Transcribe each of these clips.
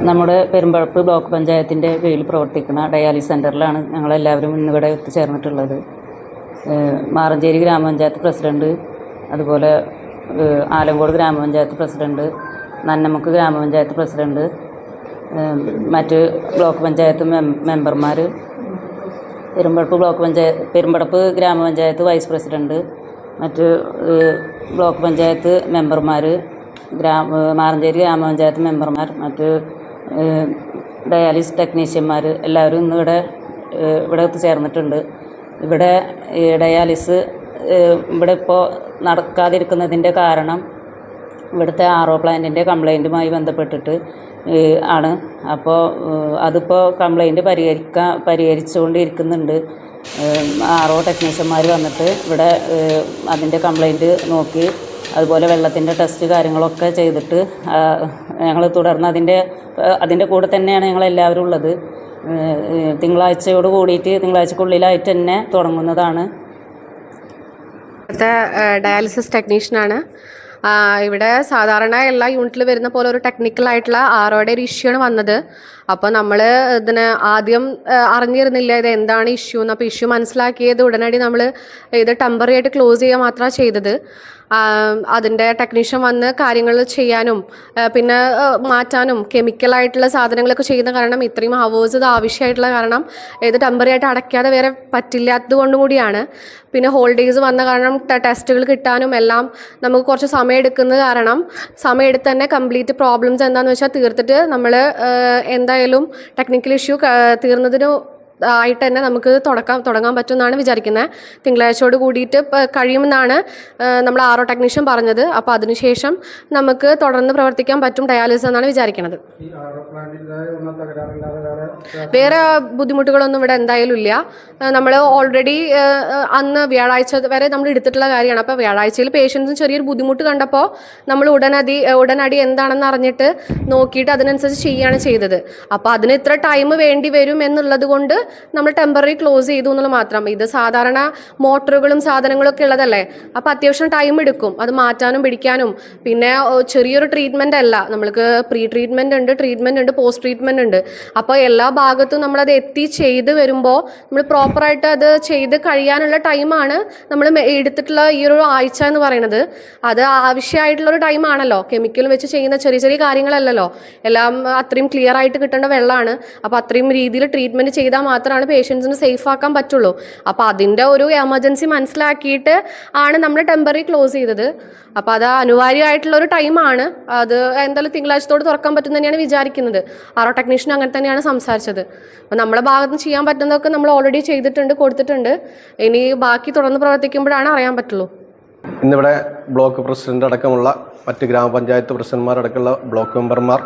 നമ്മുടെ പെരുമ്പഴപ്പ് ബ്ലോക്ക് പഞ്ചായത്തിൻ്റെ കീഴിൽ പ്രവർത്തിക്കുന്ന ഡയാലിസിസ് സെൻ്ററിലാണ് ഞങ്ങളെല്ലാവരും ഇന്നിവിടെ എത്തിച്ചേർന്നിട്ടുള്ളത്. മാറഞ്ചേരി ഗ്രാമപഞ്ചായത്ത് പ്രസിഡൻറ്റ്, അതുപോലെ ആലങ്കോട് ഗ്രാമപഞ്ചായത്ത് പ്രസിഡൻറ്റ്, നന്നമുക്ക് ഗ്രാമപഞ്ചായത്ത് പ്രസിഡൻറ്റ്, മറ്റ് ബ്ലോക്ക് പഞ്ചായത്ത് മെമ്പർമാർ, പെരുമ്പടപ്പ് ഗ്രാമപഞ്ചായത്ത് വൈസ് പ്രസിഡൻറ്റ്, മറ്റ് ബ്ലോക്ക് പഞ്ചായത്ത് മെമ്പർമാർ, മാറഞ്ചേരി ഗ്രാമപഞ്ചായത്ത് മെമ്പർമാർ, മറ്റ് ഡയാലിസിസ് ടെക്നീഷ്യന്മാർ എല്ലാവരും ഇന്നിവിടെ എത്തിച്ചേർന്നിട്ടുണ്ട്. ഇവിടെ ഡയാലിസിസ് ഇവിടെ ഇപ്പോൾ നടക്കാതിരിക്കുന്നതിൻ്റെ കാരണം ഇവിടുത്തെ RO പ്ലാന്റിൻ്റെ കംപ്ലൈൻറ്റുമായി ബന്ധപ്പെട്ടിട്ട് ആണ്. അപ്പോൾ അതിപ്പോൾ കംപ്ലൈൻറ്റ് പരിഹരിച്ചുകൊണ്ടിരിക്കുന്നുണ്ട്. RO ടെക്നീഷ്യന്മാർ വന്നിട്ട് ഇവിടെ അതിൻ്റെ കംപ്ലൈൻറ്റ് നോക്കി, അതുപോലെ വെള്ളത്തിൻ്റെ ടെസ്റ്റ് കാര്യങ്ങളൊക്കെ ചെയ്തിട്ട് ഞങ്ങൾ തുടർന്ന് അതിൻ്റെ കൂടെ തന്നെയാണ് ഞങ്ങളെല്ലാവരും ഉള്ളത്. തിങ്കളാഴ്ചക്കുള്ളിലായിട്ട് തന്നെ തുടങ്ങുന്നതാണ്. ഇവിടുത്തെ ഡയാലിസിസ് ടെക്നീഷ്യനാണ്. ഇവിടെ സാധാരണ എല്ലാ യൂണിറ്റിൽ വരുന്ന പോലെ ഒരു ടെക്നിക്കലായിട്ടുള്ള ROയുടെ ഒരു ഇഷ്യൂ ആണ് വന്നത്. അപ്പോൾ നമ്മൾ ഇതിന് ആദ്യം അറിഞ്ഞിരുന്നില്ല ഇത് എന്താണ് ഇഷ്യൂ എന്ന്. അപ്പോൾ ഇഷ്യൂ മനസ്സിലാക്കിയത് ഉടനടി നമ്മൾ ഇത് ടെമ്പററി ആയിട്ട് ക്ലോസ് ചെയ്യുക മാത്രമാണ് ചെയ്തത്. അതിൻ്റെ ടെക്നീഷ്യൻ വന്ന് കാര്യങ്ങൾ ചെയ്യാനും പിന്നെ മാറ്റാനും കെമിക്കലായിട്ടുള്ള സാധനങ്ങളൊക്കെ ചെയ്യുന്ന കാരണം ഇത്രയും ഹവേഴ്സ് ഇത് ആവശ്യമായിട്ടുള്ള കാരണം ഇത് ടെമ്പററി ആയിട്ട് അടയ്ക്കാതെ വേറെ പറ്റില്ലാത്തത് കൊണ്ടും കൂടിയാണ്. പിന്നെ ഹോളിഡേയ്സ് വന്ന കാരണം ടെസ്റ്റുകൾ കിട്ടാനും എല്ലാം നമുക്ക് കുറച്ച് സമയം എടുക്കുന്നത് കാരണം സമയം എടുത്ത് തന്നെ കംപ്ലീറ്റ് പ്രോബ്ലംസ് എന്താണെന്ന് വെച്ചാൽ തീർത്തിട്ട് നമ്മൾ എന്തായാലും ടെക്നിക്കൽ ഇഷ്യൂ തീർന്നതിന് ആയിട്ട് തന്നെ നമുക്ക് തുടങ്ങാൻ പറ്റുമെന്നാണ് വിചാരിക്കുന്നത്. തിങ്കളാഴ്ചയോട് കൂടിയിട്ട് കഴിയുമെന്നാണ് നമ്മൾ RO ടെക്നീഷ്യൻ പറഞ്ഞത്. അപ്പോൾ അതിനുശേഷം നമുക്ക് തുടർന്ന് പ്രവർത്തിക്കാൻ പറ്റും ഡയാലിസിസ് എന്നാണ് വിചാരിക്കുന്നത്. വേറെ ബുദ്ധിമുട്ടുകളൊന്നും ഇവിടെ എന്തായാലും ഇല്ല. നമ്മൾ ഓൾറെഡി അന്ന് വ്യാഴാഴ്ച വരെ നമ്മൾ എടുത്തിട്ടുള്ള കാര്യമാണ്. അപ്പോൾ വ്യാഴാഴ്ചയിൽ പേഷ്യൻസിന് ചെറിയൊരു ബുദ്ധിമുട്ട് കണ്ടപ്പോൾ നമ്മൾ ഉടനടി എന്താണെന്ന് അറിഞ്ഞിട്ട് നോക്കിയിട്ട് അതിനനുസരിച്ച് ചെയ്യുകയാണ് ചെയ്തത്. അപ്പോൾ അതിന് ഇത്ര ടൈം വേണ്ടി വരും എന്നുള്ളത് കൊണ്ട് നമ്മൾ ടെമ്പററി ക്ലോസ് ചെയ്തു എന്നുള്ളത് മാത്രം. ഇത് സാധാരണ മോട്ടറുകളും സാധനങ്ങളൊക്കെ ഉള്ളതല്ലേ, അപ്പോൾ അത്യാവശ്യം ടൈം എടുക്കും അത് മാറ്റാനും പിടിക്കാനും. പിന്നെ ചെറിയൊരു ട്രീറ്റ്മെൻ്റ് അല്ല, നമ്മൾക്ക് പ്രീ ട്രീറ്റ്മെൻ്റ് ഉണ്ട്, പോസ്റ്റ് ട്രീറ്റ്മെൻ്റ് ഉണ്ട്. അപ്പോൾ എല്ലാ ഭാഗത്തും നമ്മളത് ചെയ്ത് വരുമ്പോൾ നമ്മൾ പ്രോപ്പറായിട്ട് അത് ചെയ്ത് കഴിയാനുള്ള ടൈമാണ് നമ്മൾ എടുത്തിട്ടുള്ള ഈ ഒരു ആഴ്ച എന്ന് പറയുന്നത്. അത് ആവശ്യമായിട്ടുള്ളൊരു ടൈമാണല്ലോ. കെമിക്കൽ വെച്ച് ചെയ്യുന്ന ചെറിയ ചെറിയ കാര്യങ്ങളല്ലല്ലോ, എല്ലാം അത്രയും ക്ലിയർ ആയിട്ട് കിട്ടേണ്ട വെള്ളമാണ്. അപ്പോൾ അത്രയും രീതിയിൽ ട്രീറ്റ്മെൻറ്റ് ചെയ്താൽ മാത്രമാണ് പേഷ്യൻസിന് സേഫ് ആക്കാൻ പറ്റുള്ളൂ. അപ്പോൾ അതിൻ്റെ ഒരു എമർജൻസി മനസ്സിലാക്കിയിട്ട് ആണ് നമ്മൾ ടെമ്പററി ക്ലോസ് ചെയ്തത്. അപ്പോൾ അത് അനിവാര്യമായിട്ടുള്ളൊരു ടൈമാണ്. അത് എന്തായാലും തിങ്കളാഴ്ചത്തോട് തുറക്കാൻ പറ്റും തന്നെയാണ് വിചാരിക്കുന്നത്. RO ടെക്നീഷ്യൻ അങ്ങനെ തന്നെയാണ് സംസാരിച്ചത്. അപ്പോൾ നമ്മളെ ഭാഗത്ത് ചെയ്യാൻ പറ്റുന്നതൊക്കെ നമ്മൾ ഓൾറെഡി കൊടുത്തിട്ടുണ്ട്. ഇനി ബാക്കി തുടർന്ന് പ്രവർത്തിക്കുമ്പോഴാണ് അറിയാൻ പറ്റുള്ളൂ. ഇന്നിവിടെ ബ്ലോക്ക് പ്രസിഡന്റ് അടക്കമുള്ള മറ്റ് ഗ്രാമപഞ്ചായത്ത് പ്രസിഡന്റ്മാരടക്കമുള്ള ബ്ലോക്ക് മെമ്പർമാർ,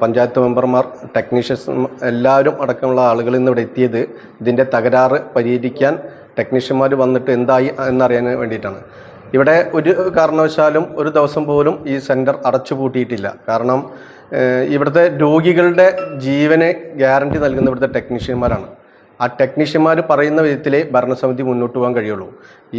പഞ്ചായത്ത് മെമ്പർമാർ, ടെക്നീഷ്യൻസ് എല്ലാവരും അടക്കമുള്ള ആളുകൾ ഇന്നിവിടെ എത്തിയത് ഇതിൻ്റെ തകരാറ് പരിഹരിക്കാൻ ടെക്നീഷ്യന്മാർ വന്നിട്ട് എന്തായി എന്നറിയാൻ വേണ്ടിയിട്ടാണ്. ഇവിടെ ഒരു കാരണവശാലും ഒരു ദിവസം പോലും ഈ സെൻറ്റർ അടച്ചുപൂട്ടിയിട്ടില്ല. കാരണം ഇവിടുത്തെ രോഗികളുടെ ജീവന് ഗ്യാരണ്ടി നൽകുന്ന ഇവിടുത്തെ ടെക്നീഷ്യന്മാരാണ്. ആ ടെക്നീഷ്യന്മാർ പറയുന്ന വിധത്തിലേ ഭരണസമിതി മുന്നോട്ട് പോകാൻ കഴിയുള്ളൂ.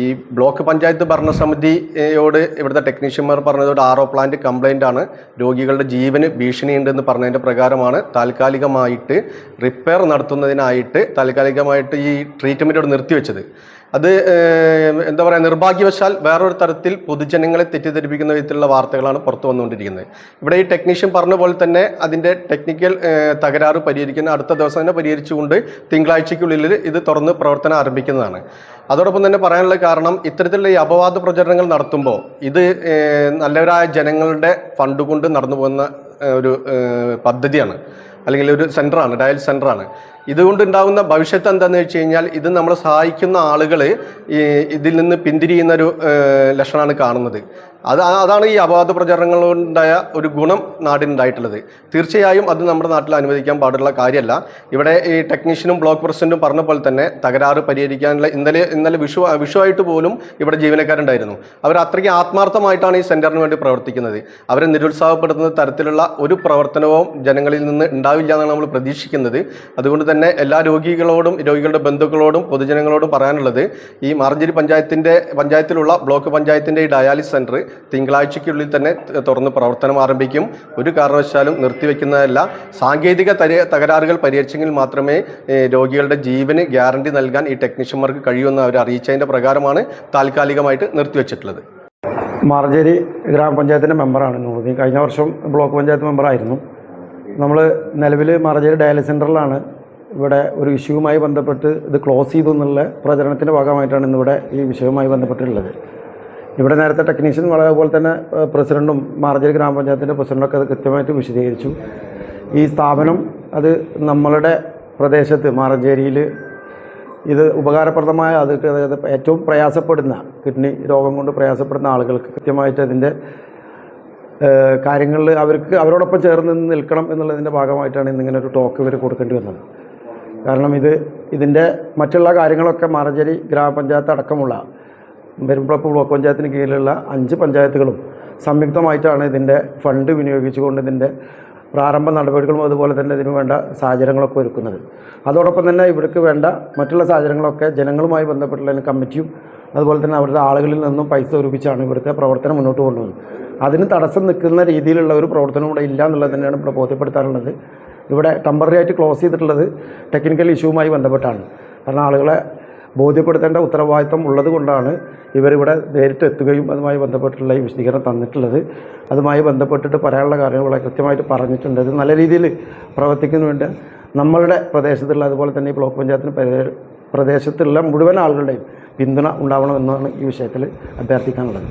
ഈ ബ്ലോക്ക് പഞ്ചായത്ത് ഭരണസമിതിയോട് ഇവിടുത്തെ ടെക്നീഷ്യന്മാർ പറഞ്ഞതോട് RO പ്ലാന്റ് കംപ്ലൈൻ്റ് ആണ്, രോഗികളുടെ ജീവന് ഭീഷണിയുണ്ടെന്ന് പറഞ്ഞതിൻ്റെ പ്രകാരമാണ് താൽക്കാലികമായിട്ട് റിപ്പയർ നടത്തുന്നതിനായിട്ട് താൽക്കാലികമായിട്ട് ഈ ട്രീറ്റ്മെൻറ്റോട് നിർത്തിവെച്ചത്. അത് എന്താ പറയുക, നിർഭാഗ്യവശാൽ വേറൊരു തരത്തിൽ പൊതുജനങ്ങളെ തെറ്റിദ്ധരിപ്പിക്കുന്ന വിധത്തിലുള്ള വാർത്തകളാണ് പുറത്തു വന്നുകൊണ്ടിരിക്കുന്നത്. ഇവിടെ ഈ ടെക്നീഷ്യൻ പറഞ്ഞ പോലെ തന്നെ അതിൻ്റെ ടെക്നിക്കൽ തകരാറ് പരിഹരിക്കുന്ന അടുത്ത ദിവസം തന്നെ പരിഹരിച്ചുകൊണ്ട് തിങ്കളാഴ്ചയ്ക്കുള്ളിൽ ഇത് തുറന്ന് പ്രവർത്തനം ആരംഭിക്കുന്നതാണ്. അതോടൊപ്പം തന്നെ പറയാനുള്ള കാരണം ഇത്തരത്തിലുള്ള ഈ അപവാദ പ്രചരണങ്ങൾ നടത്തുമ്പോൾ ഇത് നല്ലവരായ ജനങ്ങളുടെ ഫണ്ട് കൊണ്ട് നടന്നു പോകുന്ന ഒരു പദ്ധതിയാണ്, അല്ലെങ്കിൽ ഒരു സെൻ്ററാണ്, ഡയാലിസിസ് സെൻ്ററാണ്. ഇതുകൊണ്ടുണ്ടാകുന്ന ഭവിഷ്യത്ത് എന്താണെന്ന് വെച്ച് കഴിഞ്ഞാൽ ഇത് നമ്മളെ സഹായിക്കുന്ന ആളുകൾ ഇതിൽ നിന്ന് പിന്തിരിയുന്നൊരു ലക്ഷണമാണ് കാണുന്നത്. അതാണ് ഈ അപവാദ പ്രചരണങ്ങളുണ്ടായ ഒരു ഗുണം നാടിനുണ്ടായിട്ടുള്ളത്. തീർച്ചയായും അത് നമ്മുടെ നാട്ടിൽ അനുവദിക്കാൻ പാടുള്ള കാര്യമല്ല. ഇവിടെ ഈ ടെക്നീഷ്യനും ബ്ലോക്ക് പ്രസിഡന്റും പറഞ്ഞ പോലെ തന്നെ തകരാറ് പരിഹരിക്കാനുള്ള ഇന്നലെ വിഷുവായിട്ട് പോലും ഇവിടെ ജീവനക്കാരുണ്ടായിരുന്നു. അവർ അത്രയ്ക്ക് ആത്മാർത്ഥമായിട്ടാണ് ഈ സെന്ററിന് വേണ്ടി പ്രവർത്തിക്കുന്നത്. അവരെ നിരുത്സാഹപ്പെടുത്തുന്ന തരത്തിലുള്ള ഒരു പ്രവർത്തനവും ജനങ്ങളിൽ നിന്ന് ഉണ്ടാവില്ല എന്നാണ് നമ്മൾ പ്രതീക്ഷിക്കുന്നത്. അതുകൊണ്ട് തന്നെ എല്ലാ രോഗികളോടും രോഗികളുടെ ബന്ധുക്കളോടും പൊതുജനങ്ങളോടും പറയാനുള്ളത് ഈ മാറഞ്ചേരി പഞ്ചായത്തിലുള്ള ബ്ലോക്ക് പഞ്ചായത്തിൻ്റെ ഈ ഡയാലിസിസ് സെൻറ്റർ തിങ്കളാഴ്ചയ്ക്കുള്ളിൽ തന്നെ തുറന്ന് പ്രവർത്തനം ആരംഭിക്കും. ഒരു കാരണവശാലും നിർത്തിവെക്കുന്നതല്ല. സാങ്കേതിക തകരാറുകൾ പരിഹരിച്ചെങ്കിൽ മാത്രമേ രോഗികളുടെ ജീവന് ഗ്യാരണ്ടി നൽകാൻ ഈ ടെക്നീഷ്യന്മാർക്ക് കഴിയുമെന്ന് അവർ അറിയിച്ചതിൻ്റെ പ്രകാരമാണ് താൽക്കാലികമായിട്ട് നിർത്തിവെച്ചിട്ടുള്ളത്. മാറഞ്ചേരി ഗ്രാമപഞ്ചായത്തിൻ്റെ മെമ്പറാണ് നൂറുദ്ദീൻ. കഴിഞ്ഞ വർഷം ബ്ലോക്ക് പഞ്ചായത്ത് മെമ്പറായിരുന്നു. നമ്മൾ നിലവിൽ മാറഞ്ചേരി ഡയാലിസിസ് സെൻ്ററിലാണ് ഇവിടെ ഒരു ഇഷ്യൂവുമായി ബന്ധപ്പെട്ട് ഇത് ക്ലോസ് ചെയ്തു എന്നുള്ള പ്രചരണത്തിൻ്റെ ഭാഗമായിട്ടാണ് ഇന്നിവിടെ ഈ വിഷയവുമായി ബന്ധപ്പെട്ടുള്ളത്. ഇവിടെ നേരത്തെ ടെക്നീഷ്യൻ അതുപോലെ തന്നെ പ്രസിഡൻറ്റും മാറഞ്ചേരി ഗ്രാമപഞ്ചായത്തിൻ്റെ പ്രസിഡൻ്റൊക്കെ അത് കൃത്യമായിട്ട് വിശദീകരിച്ചു. ഈ സ്ഥാപനം അത് നമ്മളുടെ പ്രദേശത്ത് മാറഞ്ചേരിയിൽ ഇത് ഉപകാരപ്രദമായ അത് ഏറ്റവും പ്രയാസപ്പെടുന്ന കിഡ്നി രോഗം കൊണ്ട് പ്രയാസപ്പെടുന്ന ആളുകൾക്ക് കൃത്യമായിട്ട് അതിൻ്റെ കാര്യങ്ങളിൽ അവരോടൊപ്പം ചേർന്ന് നിൽക്കണം എന്നുള്ളതിൻ്റെ ഭാഗമായിട്ടാണ് ഇന്നിങ്ങനെ ഒരു ടോക്ക് ഇവർ കൊടുക്കേണ്ടി വന്നത്. കാരണം ഇതിൻ്റെ മറ്റുള്ള കാര്യങ്ങളൊക്കെ മാറഞ്ചേരി ഗ്രാമപഞ്ചായത്ത് അടക്കമുള്ള പെരുമ്പളപ്പ് ബ്ലോക്ക് പഞ്ചായത്തിന് കീഴിലുള്ള 5 പഞ്ചായത്തുകളും സംയുക്തമായിട്ടാണ് ഇതിൻ്റെ ഫണ്ട് വിനിയോഗിച്ചുകൊണ്ട് ഇതിൻ്റെ പ്രാരംഭ നടപടികളും അതുപോലെ തന്നെ ഇതിനു വേണ്ട സാഹചര്യങ്ങളൊക്കെ ഒരുക്കുന്നത്. അതോടൊപ്പം തന്നെ ഇവിടേക്ക് വേണ്ട മറ്റുള്ള സാഹചര്യങ്ങളൊക്കെ ജനങ്ങളുമായി ബന്ധപ്പെട്ടുള്ള കമ്മിറ്റിയും അതുപോലെ തന്നെ അവരുടെ ആളുകളിൽ നിന്നും പൈസ ഒരുപ്പിച്ചാണ് ഇവിടുത്തെ പ്രവർത്തനം മുന്നോട്ട് കൊണ്ടുപോകുന്നത്. അതിന് തടസ്സം നിൽക്കുന്ന രീതിയിലുള്ള ഒരു പ്രവർത്തനം ഇവിടെ ഇല്ല എന്നുള്ളത് തന്നെയാണ് ഇവിടെ ബോധ്യപ്പെടുത്താനുള്ളത്. ഇവിടെ ടെമ്പററി ആയിട്ട് ക്ലോസ് ചെയ്തിട്ടുള്ളത് ടെക്നിക്കൽ ഇഷ്യൂവുമായി ബന്ധപ്പെട്ടാണ്. കാരണം ആളുകളെ ബോധ്യപ്പെടുത്തേണ്ട ഉത്തരവാദിത്വം ഉള്ളത് കൊണ്ടാണ് ഇവരിവിടെ നേരിട്ട് എത്തുകയും അതുമായി ബന്ധപ്പെട്ടുള്ള ഈ വിശദീകരണം തന്നിട്ടുള്ളത്. അതുമായി ബന്ധപ്പെട്ടിട്ട് പറയാനുള്ള കാര്യങ്ങൾ കൃത്യമായിട്ട് പറഞ്ഞിട്ടുണ്ട്. ഇത് നല്ല രീതിയിൽ പ്രവർത്തിക്കുന്നതിന് വേണ്ടി നമ്മളുടെ പ്രദേശത്തുള്ള അതുപോലെ തന്നെ ഈ ബ്ലോക്ക് പഞ്ചായത്തിന് പ്രദേശത്തുള്ള മുഴുവൻ ആളുകളുടെയും പിന്തുണ ഉണ്ടാവണമെന്നാണ് ഈ വിഷയത്തിൽ അഭ്യർത്ഥിക്കാനുള്ളത്.